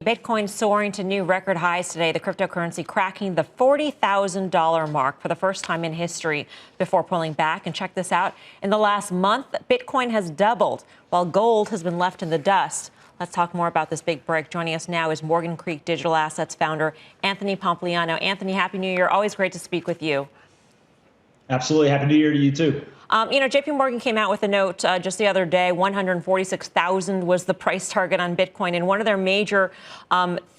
Bitcoin soaring to new record highs today, the cryptocurrency cracking the $40,000 mark for the first time in history before pulling back. And check this out. In the last month, Bitcoin has doubled while gold has been left in the dust. Let's talk more about this big break. Joining us now is Morgan Creek Digital Assets founder Anthony Pompliano. Anthony, Happy New Year. Always great to speak with you. Absolutely. Happy New Year to you, too. JPMorgan came out with a note just the other day. 146,000 was the price target on Bitcoin. And one of their major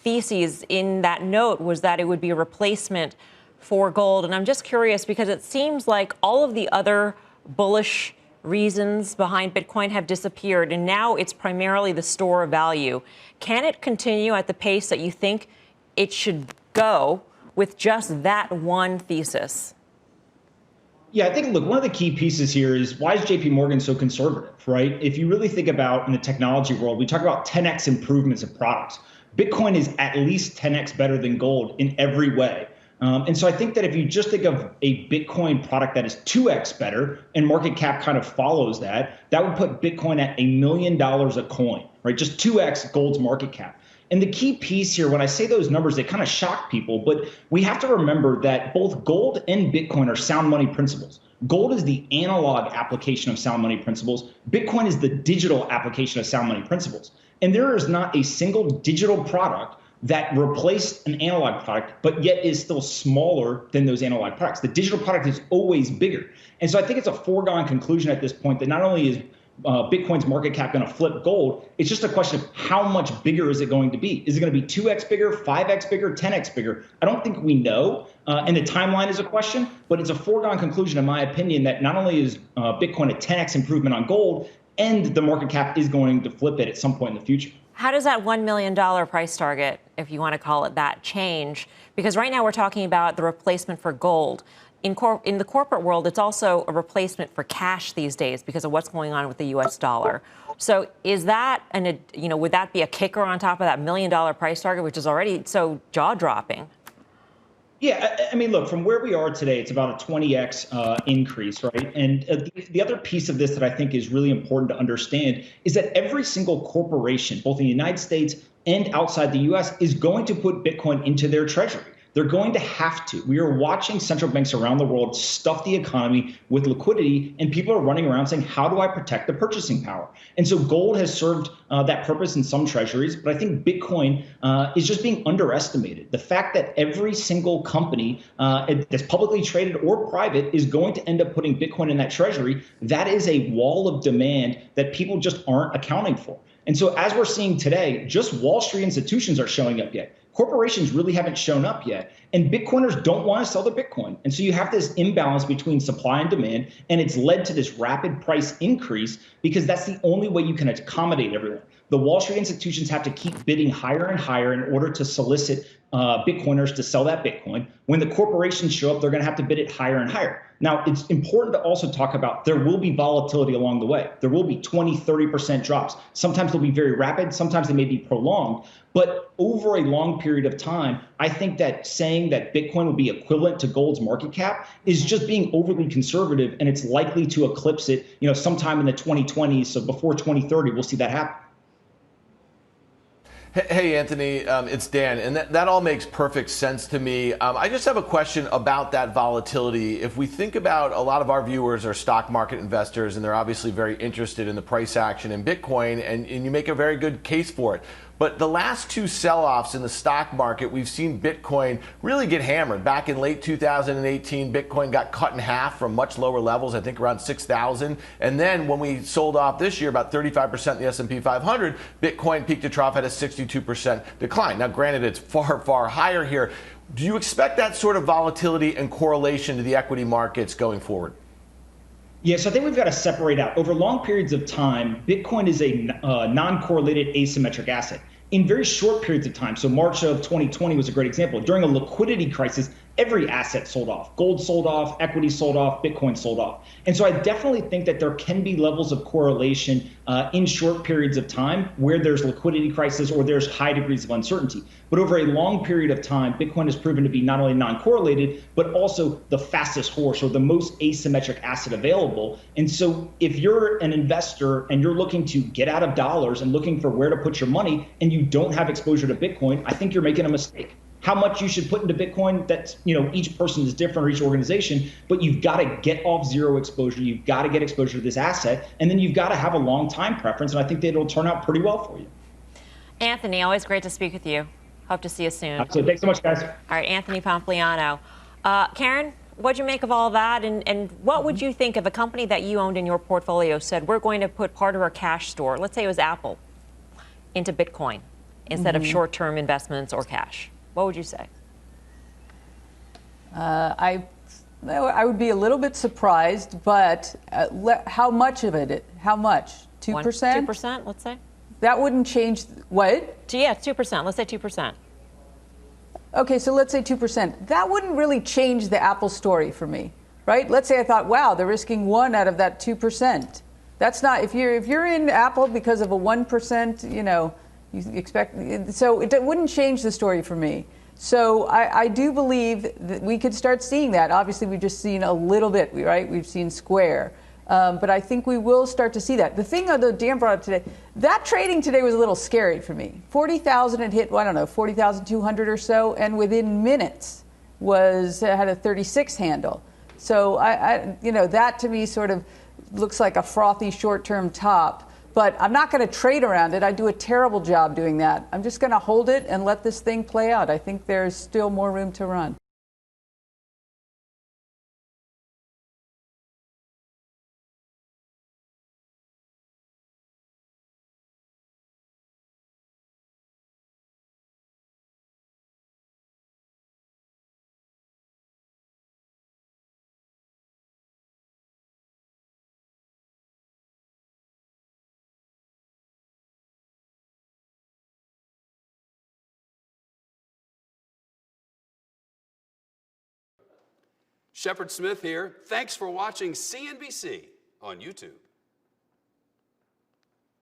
theses in that note was that it would be a replacement for gold. And I'm just curious because it seems like all of the other bullish reasons behind Bitcoin have disappeared. And now it's primarily the store of value. Can it continue at the pace that you think it should go with just that one thesis? Yeah, I think, look, one of the key pieces here is why is JPMorgan so conservative, right? If you really think about in the technology world, we talk about 10x improvements of products. Bitcoin is at least 10x better than gold in every way. And so I think that if you just think of a Bitcoin product that is 2x better and market cap kind of follows that, that would put Bitcoin at $1 million a coin, right? Just 2x gold's market cap. And the key piece here, when I say those numbers, they kind of shock people, but we have to remember that both gold and Bitcoin are sound money principles. Gold is the analog application of sound money principles. Bitcoin is the digital application of sound money principles. And there is not a single digital product that replaced an analog product, but yet is still smaller than those analog products. The digital product is always bigger. And so I think it's a foregone conclusion at this point that not only is Bitcoin's market cap going to flip gold, it's just a question of how much bigger is it going to be? Is it going to be 2x bigger, 5x bigger, 10x bigger? I don't think we know. And the timeline is a question, but it's a foregone conclusion, in my opinion, that not only is Bitcoin a 10x improvement on gold, and the market cap is going to flip it at some point in the future. How does that $1 million price target, if you want to call it that, change? Because right now we're talking about the replacement for gold. In the corporate world, it's also a replacement for cash these days because of what's going on with the U.S. dollar. So is that, would that be a kicker on top of that $1 million price target, which is already so jaw-dropping? Yeah, I mean, look, from where we are today, it's about a 20x increase, right? And the other piece of this that I think is really important to understand is that every single corporation, both in the United States and outside the U.S., is going to put Bitcoin into their treasury. They're going to have to. We are watching central banks around the world stuff the economy with liquidity, and people are running around saying, how do I protect the purchasing power? And so gold has served that purpose in some treasuries, but I think Bitcoin is just being underestimated. The fact that every single company that's publicly traded or private is going to end up putting Bitcoin in that treasury, that is a wall of demand that people just aren't accounting for. And so as we're seeing today, just Wall Street institutions are showing up yet. Corporations really haven't shown up yet, and Bitcoiners don't want to sell their Bitcoin. And so you have this imbalance between supply and demand, and it's led to this rapid price increase because that's the only way you can accommodate everyone. The Wall Street institutions have to keep bidding higher and higher in order to solicit Bitcoiners to sell that Bitcoin. When the corporations show up, they're going to have to bid it higher and higher. Now, it's important to also talk about there will be volatility along the way. There will be 20, 30% drops. Sometimes they'll be very rapid. Sometimes they may be prolonged. But over a long period of time, I think that saying that Bitcoin will be equivalent to gold's market cap is just being overly conservative, and it's likely to eclipse it, sometime in the 2020s. So before 2030, we'll see that happen. Hey, Anthony, it's Dan, and that all makes perfect sense to me. I just have a question about that volatility. If we think about a lot of our viewers are stock market investors, and they're obviously very interested in the price action in Bitcoin, and you make a very good case for it. But the last two sell-offs in the stock market, we've seen Bitcoin really get hammered. Back in late 2018, Bitcoin got cut in half from much lower levels, I think around 6,000. And then when we sold off this year, about 35% in the S&P 500, Bitcoin peak to trough had a 62% decline. Now, granted, it's far, far higher here. Do you expect that sort of volatility and correlation to the equity markets going forward? Yeah, so I think we've got to separate out. Over long periods of time, Bitcoin is a non-correlated asymmetric asset. In very short periods of time, so March of 2020 was a great example. During a liquidity crisis, every asset sold off. Gold sold off, equity sold off, Bitcoin sold off. And so I definitely think that there can be levels of correlation in short periods of time where there's liquidity crisis or there's high degrees of uncertainty. But over a long period of time, Bitcoin has proven to be not only non-correlated, but also the fastest horse or the most asymmetric asset available. And so if you're an investor and you're looking to get out of dollars and looking for where to put your money and you don't have exposure to Bitcoin, I think you're making a mistake. How much you should put into Bitcoin, that's, each person is different or each organization, but you've got to get off zero exposure. You've got to get exposure to this asset, and then you've got to have a long time preference, and I think that it'll turn out pretty well for you. Anthony, always great to speak with you. Hope to see you soon. Absolutely. Thanks so much, guys. All right, Anthony Pompliano. Karen, what'd you make of all that? And what would you think if a company that you owned in your portfolio said, we're going to put part of our cash store, let's say it was Apple, into Bitcoin instead of short-term investments or cash? What would you say? I would be a little bit surprised, but how much of it? How much? 2%? 2%, let's say. That wouldn't change what? Yeah, 2%. Let's say 2%. Okay, so let's say 2%. That wouldn't really change the Apple story for me, right? Let's say I thought, wow, they're risking 1 out of that 2%. That's not, if you're in Apple because of a 1%, you expect, so it wouldn't change the story for me. So I do believe that we could start seeing that. Obviously, we've just seen a little bit, right? We've seen Square. But I think we will start to see that. The thing, though, Dan brought up today, that trading today was a little scary for me. 40,000 had hit, I don't know, 40,200 or so, and within minutes had a 36 handle. So that to me sort of looks like a frothy short-term top. But I'm not going to trade around it. I do a terrible job doing that. I'm just going to hold it and let this thing play out. I think there's still more room to run. Shepard Smith here. Thanks for watching CNBC on YouTube.